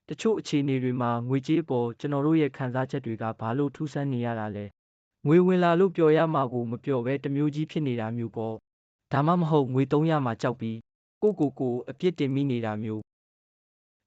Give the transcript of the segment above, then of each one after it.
တချို့အခြေအနေတွေမှာငွေကြေးပေါ်ကျွန်တော်တို့ရဲ့ခံစားချက်တွေကဘာလို့ထူးဆန်းနေရတာလဲငွေဝင်လာလို့ပျော်ရမှာကိုမပျော်ပဲတမျိုးကြီးဖြစ်နေတာမျိုးပေါ့ဒါမှမဟုတ်ငွေသုံးရမှာကြောက်ပြီးကိုအပြစ်တင်မိနေတာမျိုး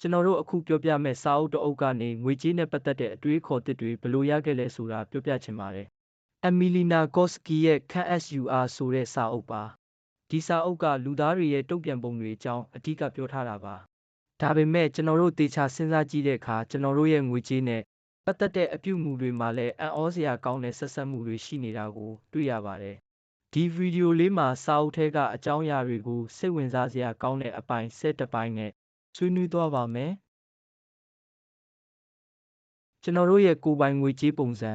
ကျွန်တော်တို့အခုပြောပြမဲ့စာအုပ်တစ်အုပ်ကနေငွေကြေးနဲ့ပတ်သက်တဲ့အတွေးခေါ်သစ်တွေဘယ်လိုရခဲ့လဲဆိုတာပြောပြချင်ပါတယ်အမီလီနာကော့စကီရဲ့ခန့် SUR ဆိုတဲ့စာအုပ်ပါဒီစာအုပ်ကလူသားတွေရဲ့တုံ့ပြန်ပုံတွေအကြောင်းအဓိကပြောထားတာပါဒါပေမဲ့ကျွန်တော်တို့တေချာစဉ်းစားကြည့်တဲ့အခါကျွန်တော်တို့ရဲ့ငွေကြေးနဲ့ပတ်သက်တဲ့အပြုအမူတွေမှာလည်းအံ့ဩစရာကောင်းတဲ့ဆက်စပ်မှုတွေရှိနေတာကိုတွေ့ရပါတယ်ဒီဗီဒီယိုလေးမှာစာအုပ်ထဲကအကြောင်းအရာတွေကိုစိတ်ဝင်စားစရာကောင်းတဲ့အပိုင်း7ပိုင်းနဲ့ဆွေးနွေးသွားပါမယ်ကျွန်တော်တို့ရဲ့ကိုယ်ပိုင်ငွေကြေးပုံစံ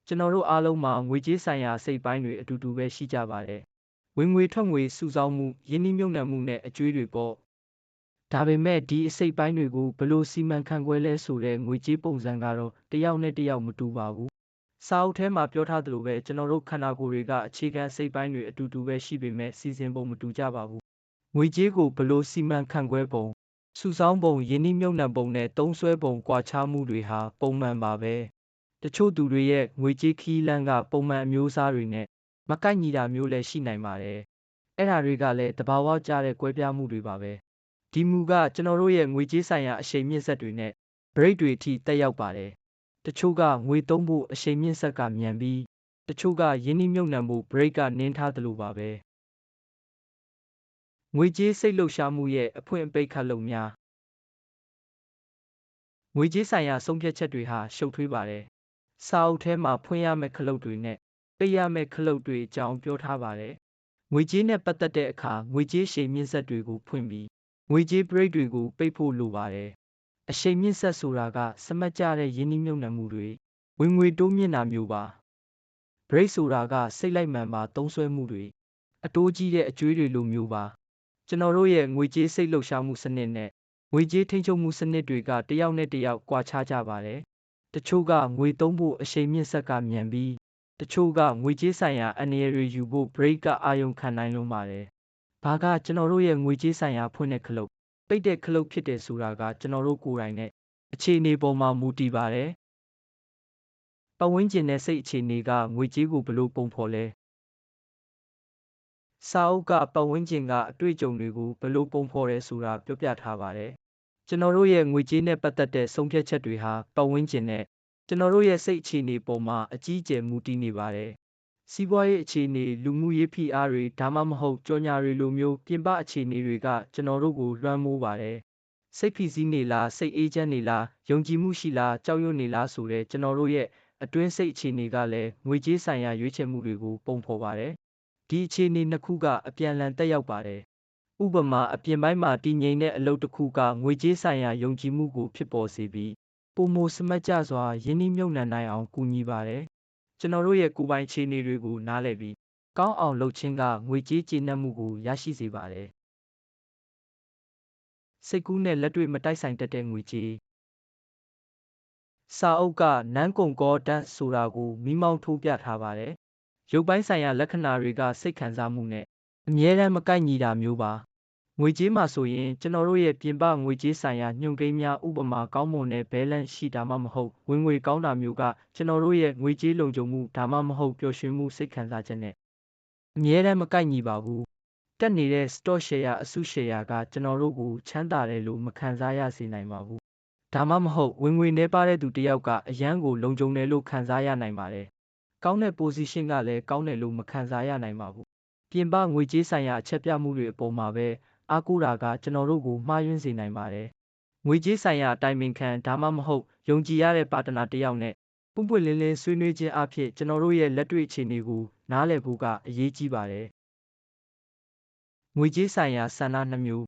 ကျွန်တော်တို့အားလုံးမှာငွေကြေးဆိုင်ရာစိတ်ပိုင်းတွေအတူတူပဲရှိကြပါတယ်ဝင်ငွေထွက်ငွေစုဆောင်းမှုယင်းနှိမ့်ညံ့မှုနဲ့အကျွေးတွေပေါ့ဒါပေမဲ့ဒီအစိတ်ပိုင်းတွေကိုဘယ်လိုစီမံခန့်ခွဲလဲဆိုတဲ့ငွေကြေးပုံစံကတော့တစ်ယောက်နဲ့တစ်ယောက်မတူပါဘူးစာအုပ်ထဲမှာပြောထားသလိုပဲကျွန်တော်တို့ခန္ဓာကိုယ်တွေကအခြေခံစိတ်ပိုင်းတွေအတူတူပဲရှိပေမဲ့စီစဉ်ပုံမတူကြပါဘူးငွေကြေးကိုဘယ်လိုစီမံခန့်ခွဲပုံစုဆောင်းပုံယင်းနှိမ့်ညံ့ပုံနဲ့သုံးစွဲပုံကွာခြားမှုတွေဟာပုံမှန်ပါပဲတချို့သူတွေရဲ့ငွေကြေးခီးလန်းကပုံမှန်အမျိုးအစားတွေနဲ့မကိုက်ညီတာမျိုးလည်းရှိနိုင်ပါတယ်အဲ့ဒါတွေကလည်းသဘာဝကျတဲ့ကွဲပြားမှုတွေပါပဲဒီမူကကျွန်တော်တို့ရဲ့ငွေကြေးဆိုင်ရာအရှိန်မြင့်ဆက်တွေနဲ့ break တွေအထိတက်ရောက်ပါတယ်တချို့ကငွေသုံးဖို့အရှိန်မြင့်ဆက်ကမြန်ပြီးတချို့ကယင်းနှိမ့်ညံ့ဖို့ break ကနင်းထားသလိုပါပဲငွေကြေးစိတ်လှုပ်ရှားမှုရဲ့အဖွင့်အပိတ်ခတ်လုံများငွေကြေးဆိုင်ရာဆုံးဖြတ်ချက်တွေဟာရှုပ်ထွေးပါတယ်စာအုပ်ထဲမှာဖွင့်ရမယ့်ခလုတ်တွေနဲ့ပိတ်ရမယ့်ခလုတ်တွေအကြောင်းပြောထားပါတယ်ငွေကြေးနဲ့ပတ်သက်တဲ့အခါငွေကြေးရှိန်မြင့်ဆက်တွေကိုဖွင့်ပြီးငွေကြေး break တွေကိုပိတ်ဖို့လိုပါတယ်အရှိန်မြင့်ဆက်ဆိုတာကစမတ်ကျတဲ့ယင်းနှိမ့်ညံ့မှုတွေဝင်ငွေတိုးမြင့်တာမျိုးပါ break ဆိုတာကစိတ်လိုက်မှန်ပါသုံးစွဲမှုတွေအတိုးကြီးတဲ့အကျွေးတွေလိုမျိုးပါကျွန်တော်တို့ရဲ့ငွေကြေးစိတ်လှုပ်ရှားမှုစနစ်နဲ့ငွေကြေးထိန်းချုပ်မှုစနစ်တွေကတစ်ယောက်နဲ့တစ်ယောက်ကွာခြားကြပါတယ်တချို့ကငွေသုံးဖို့အရှိန်မြင့်ဆက်ကမြန်ပြီးတချို့ကငွေကြေးဆိုင်ရာအန္တရာယ်တွေယူဖို့ break ကအာရုံခံနိုင်လုံးပါတယ်ဘာကကျွန်တော်တို့ရဲ့ငွေကြေးဆိုင်ရာဖွင့်တဲ့ခလုတ်ပိတ်တဲ့ခလုတ်ဖြစ်တယ်ဆိုတာကကျွန်တော်တို့ကိုယ်တိုင်နဲ့အခြေအနေပေါ်မှာမူတည်ပါတယ်ပတ်ဝန်းကျင်နဲ့စိတ်အခြေအနေကငွေကြေးကိုဘယ်လိုပုံဖော်လဲစာအုပ်ကပတ်ဝန်းကျင်ကအတွေ့အကြုံတွေကိုဘယ်လိုပုံဖော်ရဲဆိုတာပြောပြထားပါတယ်ကျွန်တော်တို့ရဲ့ငွေကြေးနဲ့ပတ်သက်တဲ့ဆုံးဖြတ်ချက်တွေဟာပတ်ဝန်းကျင်နဲ့ကျွန်တော်တို့ရဲ့စိတ်အခြေအနေပေါ်မှာအကြီးအကျယ်မူတည်နေပါတယ်စီးပွားရေးအခြေအနေလူမှုရေးဖိအားတွေဒါမှမဟုတ်ကြော်ညာတွေလိုမျိုးပြင်ပအခြေအနေတွေကကျွန်တော်တို့ကိုလွှမ်းမိုးပါတယ်စိတ်ဖိစီးနေလားစိတ်အေးချမ်းနေလားယုံကြည်မှုရှိလားကြောက်ရွံ့နေလားဆိုတဲ့ကျွန်တော်တို့ရဲ့အတွင်းစိတ်အခြေအနေကလည်းငွေကြေးဆိုင်ရာရွေးချယ်မှုတွေကိုပုံဖော်ပါတယ်ဒီအခြေအနေနှစ်ခုကအပြန်အလှန်တက်ရောက်ပါတယ်ဥပမာအပြင်ပိုင်းမှာတည်ငြိမ်တဲ့အလုပ်တစ်ခုကငွေကြေးဆိုင်ရာယုံကြည်မှုကိုဖြစ်ပေါ်စေပြီးပုံမစမတ်ကျစွာယင်းနှိမ့်ညံ့နိုင်အောင်ကူညီပါတယ်ကျွန်တော်တို့ရဲ့ကိုယ်ပိုင်ခြေအနေတွေကိုနားလည်ပြီးကောင်းအောင်လုပ်ခြင်းကငွေကြေးကျေနပ်မှုကိုရရှိစေပါတယ်စိတ်ကူးနဲ့လက်တွေ့မတိုက်ဆိုင်တတ်တဲ့ငွေကြေးစာအုပ်ကနန်းကုံကောတန်းဆိုတာကိုမိမောင်းထိုးပြထားပါတယ်ရုပ်ပိုင်းဆိုင်ရာလက္ခဏာတွေကစိတ်ခံစားမှုနဲ့အမြဲတမ်းမကိုက်ညီတာမျိုးပါငွေကြေးမှာဆိုရင်ကျွန်တော်တို့ရဲ့ပြင်ပငွေကြေးဆိုင်ရာညွှန်ကိန်းများဥပမာကောင်းမွန်တဲ့ balance ရှိတာမှမဟုတ်ဝင်ငွေကောင်းတာမျိုးကကျွန်တော်တို့ရဲ့ငွေကြေးလုံခြုံမှုဒါမှမဟုတ်ပျော်ရွှင်မှုစိတ်ခံစားချက်နဲ့အမြဲတမ်းမကိုက်ညီပါဘူးတက်နေတဲ့ stock share အစု share ကကျွန်တော်တို့ကိုချမ်းသာတယ်လို့မခံစားရစေနိုင်ပါဘူးဒါမှမဟုတ်ဝင်ငွေနှဲပါတဲ့သူတစ်ယောက်ကအရန်ကိုလုံခြုံတယ်လို့ခံစားရနိုင်ပါတယ်ကောင်းတဲ့ position ကလည်းကောင်းတယ်လို့မခံစားရနိုင်ပါဘူးပြင်ပငွေကြေးဆိုင်ရာအချက်ပြမှုတွေအပေါ်မှာပဲအားကိုးတာကကျွန်တော်တို့ကိုမှားယွင်းစေနိုင်ပါတယ်ငွေကြေးဆိုင်ရာအတိုင်ပင်ခံဒါမှမဟုတ်ယုံကြည်ရတဲ့ပါတနာတစ်ယောက်နဲ့ပွင့်ပွင့်လင်းလင်းဆွေးနွေးခြင်းအဖြစ်ကျွန်တော်တို့ရဲ့လက်တွေ့အခြေအနေကိုနားလည်ဖို့ကအရေးကြီးပါတယ်ငွေကြေးဆိုင်ရာဆန္ဒနှမျို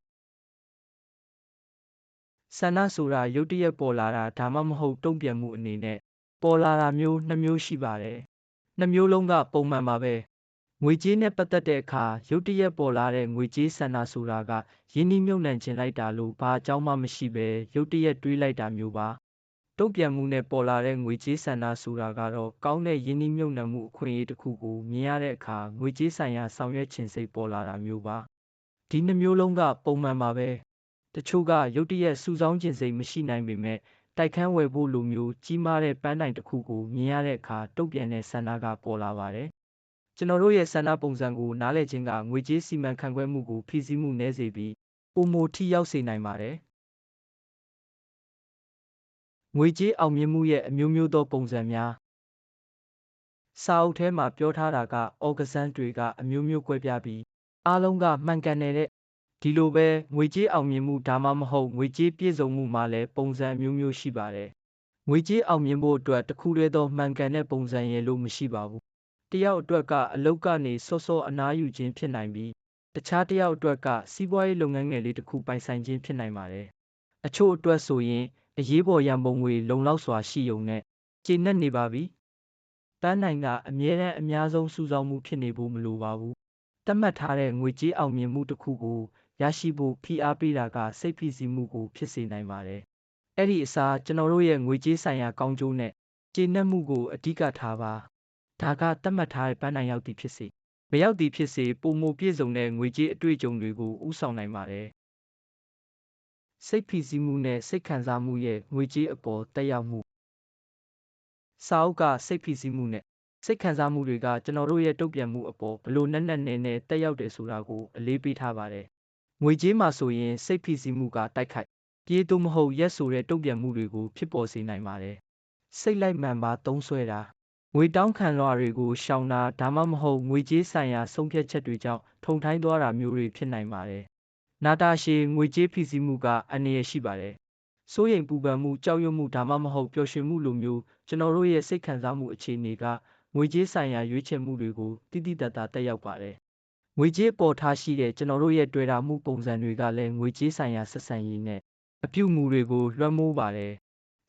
းဆန္ဒဆိုတာရုတ်တရက်ပေါ်လာတာဒါမှမဟုတ်တုံ့ပြန်မှုအနေနဲ့ပေါ်လာတာမျိုးနှစ်မျိုးရှိပါတယ်နှစ်မျိုးလုံးကပုံမှန်ပါပဲငွေကြေးနဲ့ပတ်သက်တဲ့အခါရုတ်တရက်ပေါ်လာတဲ့ငွေကြေးဆန္ဒဆိုတာကယင်းနှိမ့်ညံ့ခြင်းလိုက်တာလို့ဘာအကြောင်းမှမရှိပဲရုတ်တရက်တွေးလိုက်တာမျိုးပါတုံ့ပြန်မှုနဲ့ပေါ်လာတဲ့ငွေကြေးဆန္ဒဆိုတာကတော့ကောင်းတဲ့ယင်းနှိမ့်ညံ့မှုအခွင့်အရေးတစ်ခုကိုမြင်ရတဲ့အခါငွေကြေးဆိုင်ရာဆောင်ရွက်ခြင်းစိတ်ပေါ်လာတာမျိုးပါဒီနှစ်မျိုးလုံးကပုံမှန်ပါပဲတ တချို့ကရုတ်တရက်စုဆောင်းခြင်းစိတ်မရှိနိုင်ပေမဲ့တိုက်ခန်းဝယ်ဖို့လိုမျိုးကြီးမားတဲ့ပန်းတိုင်တစ်ခုကိုမြင်ရတဲ့အခါတုံ့ပြန်တဲ့ဆန္ဒကပေါ်လာပါတယ်ကျွန်တော်တို့ရဲ့ဆန္ဒပုံစံကိုနားလည်ခြင်းကငွေကြေးစီမံခန့်ခွဲမှုကိုဖိစီးမှုနည်းစေပြီးပိုမိုထိရောက်စေနိုင်ပါတယ်ငွေကြေးအောင်မြင်မှုရဲ့အမျိုးမျိုးသောပုံစံများစာအုပ်ထဲမှာပြောထားတာကအော်ဂဇန်တွေကအမျိုးမျိုးကွဲပြားပြီးအားလုံးကမှန်ကန်တဲ့ဒီလိုပဲငွေကြေးအောင်မြင်မှုဒါမှမဟုတ်ငွေကြေးပြည့်စုံမှုမှာလည်းပုံစံအမျိုးမျိုးရှိပါတယ်ငွေကြေးအောင်မြင်ဖို့အတွက်တစ်ခုတည်းသောမှန်ကန်တဲ့ပုံစံရဲ့လို့မရှိပါဘူးတယောက်အတွက်ကအလုပ်ကနေစောစောအနားယူခြင်းဖြစ်နိုင်ပြီးတခြားတယောက်အတွက်ကစီးပွားရေးလုပ်ငန်းငယ်လေးတစ်ခုပိုင်ဆိုင်ခြင်းဖြစ်နိုင်ပါတယ်အချို့အတွက်ဆိုရင်အရေးပေါ်ရန်ပုံငွေလုံလောက်စွာရှိုံနဲ့ကျေနပ်နေပါပြီပန်းနိုင်ကအမြဲတမ်းအများဆုံးစုဆောင်းမှုဖြစ်နေဖို့မလိုပါဘူးသတ်မှတ်ထားတဲ့ငွေကြေးအောင်မြင်မှုတစ်ခုကိုရရှိဖို့ဖိအားပေးတာကစိတ်ဖိစီးမှုကိုဖြစ်စေနိုင်ပါတယ်အဲ့ဒီအစားကျွန်တော်တို့ရဲ့ငွေကြေးဆိုင်ရာကောင်းကျိုးနဲ့ကျေနပ်မှုကိုအဓိကထားပါဒါကသတ်မှတ်ထားတဲ့ပန်းနိုင်ရောက်သည်ဖြစ်စေမရောက်သည်ဖြစ်စေပုံမပြည့်စုံတဲ့ငွေကြေးအတွေ့အကြုံတွေကိုဥဆောင်နိုင်ပါတယ်စိတ်ဖိစီးမှုနဲ့စိတ်ခံစားမှုရဲ့ငွေကြေးအပေါ်တက်ရောက်မှုစာအုပ်ကစိတ်ဖိစီးမှုနဲ့စိတ်ခံစားမှုတွေကကျွန်တော်တို့ရဲ့တုံ့ပြန်မှုအပေါ်ဘလို့နဲ့တက်ရောက်တယ်ဆိုတာကိုအလေးပေးထားပါတယ်ငွေကြေးမှာဆိုရင်စိတ်ဖိစီးမှုကတိုက်ခိုက်ပြေးသို့မဟုတ်ရက်ဆိုတဲ့တုံ့ပြန်မှုတွေကိုဖြစ်ပေါ်စေနိုင်ပါတယ်စိတ်လိုက်မှန်ပါသုံးဆွဲတာငွေတောင်းခံလွှာတွေကိုရှောင်တာဒါမှမဟုတ်ငွေကြေးဆိုင်ရာဆုံးဖြတ်ချက်တွေကြောင့်ထုံထိုင်းသွားတာမျိုးတွေဖြစ်နိုင်ပါတယ်နာတာရှည်ငွေကြေးဖိစီးမှုကအန္တရာယ်ရှိပါတယ်စိုးရိမ်ပူပန်မှုကြောက်ရွံ့မှုဒါမှမဟုတ်ပျော်ရွှင်မှုလိုမျိုးကျွန်တော်တို့ရဲ့စိတ်ခံစားမှုအခြေအနေကငွေကြေးဆိုင်ရာရွေးချယ်မှုတွေကိုတိတိတတ်တာတက်ရောက်ပါတယ်ငွေကြေးပေါ်ထားရှိတဲ့ကျွန်တော်တို့ရဲ့တွေ့တာမှုပုံစံတွေကလည်းငွေကြေးဆိုင်ရာဆက်ဆံရေးနဲ့အပြုအမူတွေကိုလွှမ်းမိုးပါတယ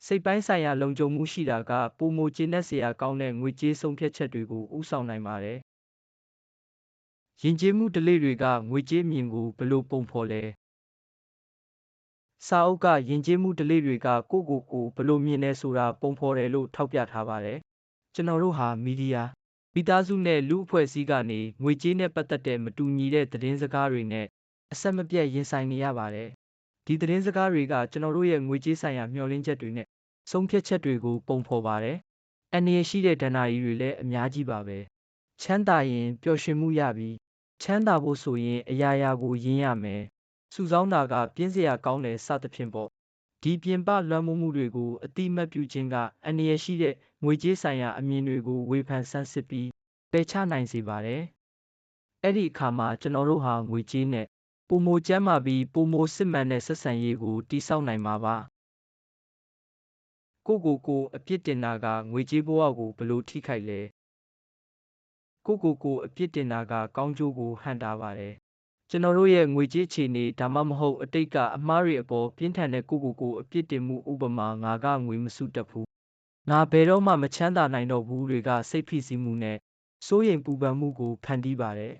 ်စိတ်ပိုင်းဆိုင်ရာလုံခြုံမှုရှိတာကပိုမိုကျေနပ်စရာကောင်းတဲ့ငွေကြေးဆုံးဖြတ်ချက်တွေကိုဥဆောင်နိုင်ပါတယ်ယဉ်ကျေးမှုဓလေ့တွေကငွေကြေးမြင်ကိုဘလို့ပုံဖော်လဲစာအုပ်ကယဉ်ကျေးမှုဓလေ့တွေကကိုယ့်ကိုယ်ဘလို့မြင်လဲဆိုတာပုံဖော်တယ်လို့ထောက်ပြထားပါတယ်ကျွန်တော်တို့ဟာမီဒီယာမိသားစုနဲ့လူအဖွဲ့အစည်းကနေငွေကြေးနဲ့ပတ်သက်တဲ့မတူညီတဲ့သတင်းစကားတွေနဲ့အဆက်မပြတ်ရင်ဆိုင်နေရပါတယ်ဒီသတင်းစကားတွေကကျွန်တော်တို့ရဲ့ငွေကြေးဆိုင်ရာမျှော်လင့်ချက်တွေနဲ့ဆုံးဖြတ်ချက်တွေကိုပုံဖော်ပါတယ်အန္တရာယ်ရှိတဲ့ဒဏ္ဍာရီတွေလည်းအများကြီးပါပဲချမ်းသာရင်ပျော်ရွှင်မှုရပြီးချမ်းသာဖို့ဆိုရင်အရာရာကိုယဉ်ရမယ်စုဆောင်းတာကပြင်းစရာကောင်းတယ်စသဖြင့်ပေါ့ဒီပြင်ပလွှမ်းမိုးမှုတွေကိုအတိအမှတ်ပြုခြင်းကအန္တရာယ်ရှိတဲ့ငွေကြေးဆိုင်ရာအမြင်တွေကိုဝေဖန်ဆန်းစစ်ပြီးပယ်ချနိုင်စေပါတယ်အဲ့ဒီအခါမှာကျွန်တော်တို့ဟာငွေကြေးနဲ့ပိုမိုကျန်းမာပြီးပိုမိုစစ်မှန်တဲ့ဆက်ဆံရေးကိုတည်ဆောက်နိုင်မှာပါကိုအပြစ်တင်တာကငွေကြေးဘဝကိုဘလို့ထိခိုက်လဲကိုအပြစ်တင်တာကကောင်းကျိုးကိုဟန့်တာပါတယ်ကျွန်တော်တို့ရဲ့ငွေကြေးအခြေအနေဒါမှမဟုတ်အတိတ်ကအမှားတွေအပေါ်ပြင်းထန်တဲ့ကိုအပြစ်တင်မှုဥပမာငါကငွေမစုတတ်ဘူးငါဘယ်တော့မှမချမ်းသာနိုင်တော့ဘူးတွေကစိတ်ဖိစီးမှုနဲ့စိုးရိမ်ပူပန်မှုကိုဖန်တီးပါတယ်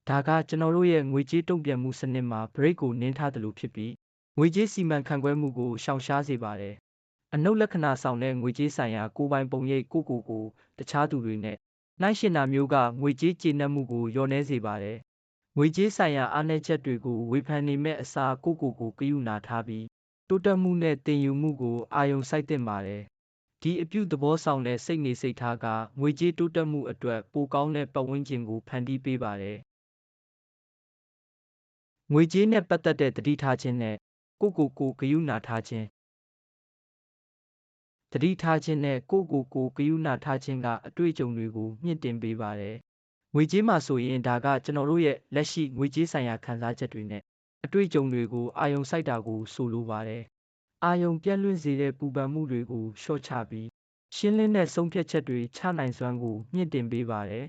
ဒါကကျွန်တော်တို့ရဲ့ငွေကြေးတုံ့ပြန်မှုစနစ်မှာ break ကိုနင်းထားသလိုဖြစ်ပြီးငွေကြေးစီမံခန့်ခွဲမှုကိုရှောင်ရှားစေပါတယ်အနုလက္ခဏာဆောင်တဲ့ငွေကြေးဆိုင်ရာကိုယ်ပိုင်ပုံရိပ်ကိုတခြားသူတွေနဲ့နှိုင်းယှဉ်တာမျိုးကငွေကြေးကျေနပ်မှုကိုလျော့နည်းစေပါတယ်ငွေကြေးဆိုင်ရာအားနည်းချက်တွေကိုဝေဖန်နေမဲ့အစားကိုဂရုဏာထားပြီးတိုးတက်မှုနဲ့သင်ယူမှုကိုအာရုံစိုက်သင့်ပါတယ်ဒီအပြုသဘောဆောင်တဲ့စိတ်နေစိတ်ထားကငွေကြေးတိုးတက်မှုအတွက်ပိုကောင်းတဲ့ပတ်ဝန်းကျင်ကိုဖန်တီးပေးပါတယ်ငွေကြေးနဲ့ပတ်သက်တဲ့သတိထားခြင်းနဲ့ကိုဂရုဏာထားခြင်းသတိထားခြင်းနဲ့ကိုဂရုဏာထားခြင်းကအတွေ့အကြုံတွေကိုမြင့်တင်ပေးပါတယ်ငွေကြေးမှာဆိုရင်ဒါကကျွန်တော်တို့ရဲ့လက်ရှိငွေကြေးဆိုင်ရာခံစားချက်တွေနဲ့အတွေ့အကြုံတွေကိုအာရုံစိုက်တာကိုဆိုလိုပါတယ်အာရုံပြန့်လွင့်စေတဲ့ပူပန်မှုတွေကိုလျှော့ချပြီးရှင်းလင်းတဲ့ဆုံးဖြတ်ချက်တွေချနိုင်စွမ်းကိုမြင့်တင်ပေးပါတယ်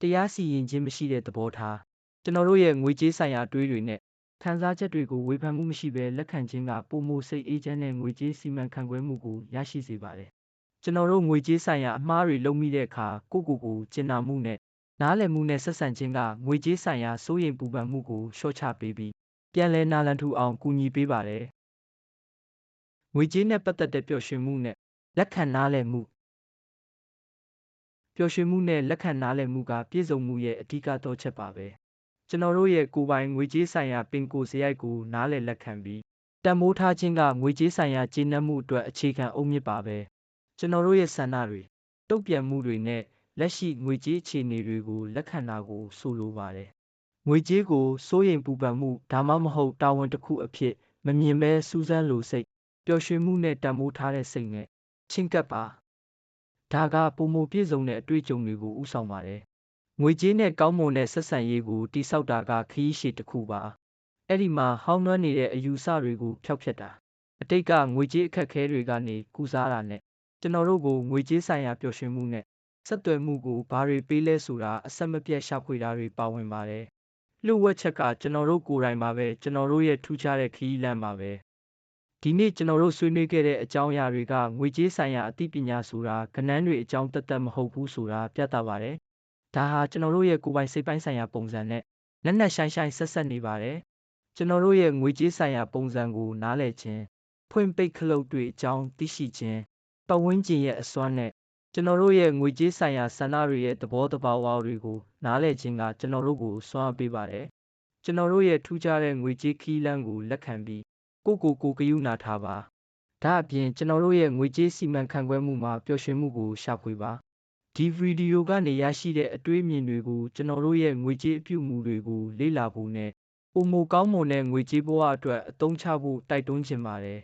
တရားစီရင်ခြင်းမရှိတဲ့သဘောထားကျွန်တော်တို့ရဲ့ငွေကြေးဆိုင်ရာအတွေးတွေနဲ့ခံစားချက်တွေကိုဝေဖန်မှုမရှိဘဲလက်ခံခြင်းကပိုမိုစိတ်အေးချမ်းတဲ့ငွေကြေးစီမံခန့်ခွဲမှုကိုရရှိစေပါတယ်ကျွန်တော်တို့ငွေကြေးဆိုင်ရာအမှားတွေလုပ်မိတဲ့အခါကိုကျင်နာမှုနဲ့နားလည်မှုနဲ့ဆက်ဆံခြင်းကငွေကြေးဆိုင်ရာစိုးရိမ်ပူပန်မှုကိုလျှော့ချပေးပြီးပြန်လည်နာလန်ထူအောင်ကူညီပေးပါတယ်ငွေကြေးနဲ့ပတ်သက်တဲ့ပျော်ရွှင်မှုနဲ့လက်ခံနားလည်မှုပျော်ရွှင်မှုနဲ့လက်ခံနားလည်မှုကပြည့်စုံမှုရဲ့အဓိကသောချက်ပါပဲကျွန်တော်တို့ရဲ့ကိုယ်ပိုင်ငွေကြေးဆိုင်ရာပင်ကိုယ်စရိုက်ကိုနားလည်လက်ခံပြီး တန်ဖိုးထားခြင်းကငွေကြေးဆိုင်ရာကျေနပ်မှုအတွက်အခြေခံအုတ်မြစ်ပါပဲကျွန်တော်တို့ရဲ့ဆန္ဒတွေတုံ့ပြန်မှုတွေနဲ့လက်ရှိငွေကြေးအခြေအနေတွေကိုလက်ခံတာကိုဆိုလိုပါတယ်ငွေကြေးကိုစိုးရိမ်ပူပန်မှုဒါမှမဟုတ်တာဝန်တစ်ခုအဖြစ်မမြင်ဘဲစူးစမ်းလိုစိတ်ပျော်ရွှင်မှုနဲ့တန်ဖိုးထားတဲ့စိတ်နဲ့ချင့်ကပ်ပါဒါကပုံမပြည့်စုံတဲ့အတွေ့အကြုံတွေကိုဥဆောင်ပါတယ်ငွေကြေးနဲ့ကောင်းမွန်တဲ့ဆက်ဆံရေးကိုတိဆောက်တာကခရီးရှည်တစ်ခုပါအဲ့ဒီမှာဟောင်းနှွမ်းနေတဲ့အယူဆတွေကိုဖျောက်ဖျက်တာအတိတ်ကငွေကြေးအခက်အခဲတွေကနေကုစားတာနဲ့ကျွန်တော်တို့ကိုငွေကြေးဆိုင်ရာပျော်ရွှင်မှုနဲ့ဆက်သွယ်မှုကိုဘာတွေပေးလဲဆိုတာအဆက်မပြတ်ရှာဖွေတာတွေပါဝင်ပါတယ်လျှို့ဝှက်ချက်ကကျွန်တော်တို့ကိုယ်တိုင်ပါပဲကျွန်တော်တို့ရဲ့ထူးခြားတဲ့ခရီးလမ်းပါပဲဒီနေ့ကျွန်တော်တို့ဆွေးနွေးခဲ့တဲ့အကြောင်းအရာတွေကငွေကြေးဆိုင်ရာအသိပညာဆိုတာကဏ္ဍတွေအကြောင်းသက်သက်မဟုတ်ဘူးဆိုတာပြသပါတယ်ဒါဟာကျွန်တော်တို့ရဲ့ကိုယ်ပိုင်စိတ်ပိုင်းဆိုင်ရာပုံစံနဲ့လက်နက်ရှိုင်းရှိုင်းဆက်ဆက်နေပါတယ်ကျွန်တော်တို့ရဲ့ငွေကြေးဆိုင်ရာပုံစံကိုနားလည်ခြင်းဖွင့်ပိတ်ခလုတ်တွေအကြောင်းသိရှိခြင်းပတ်ဝန်းကျင်ရဲ့အစွမ်းနဲ့ကျွန်တော်တို့ရဲ့ငွေကြေးဆိုင်ရာဆန္ဒတွေရဲ့သဘောတဘာဝတွေကိုနားလည်ခြင်းကကျွန်တော်တို့ကိုစွမ်းအားပေးပါတယ်ကျွန်တော်တို့ရဲ့ထူးခြားတဲ့ငွေကြေးခီးလန်းကိုလက်ခံပြီးကိုဂရုဏာထားပါဒါအပြင်ကျွန်တော်တို့ရဲ့ငွေကြေးစီမံခန့်ခွဲမှုမှာပျော်ရွှင်မှုကိုရှာဖွေပါဒီဗီဒီယိုကနေရရှိတဲ့အတွေ့အမြင်တွေကိုကျွန်တော်တို့ရဲ့ငွေကြေးအပြုအမူတွေကိုလေ့လာဖို့နဲ့ပုံမကောင်းမွန်တဲ့ငွေကြေးဘဝအတွက်အသုံးချဖို့တိုက်တွန်းချင်ပါတယ်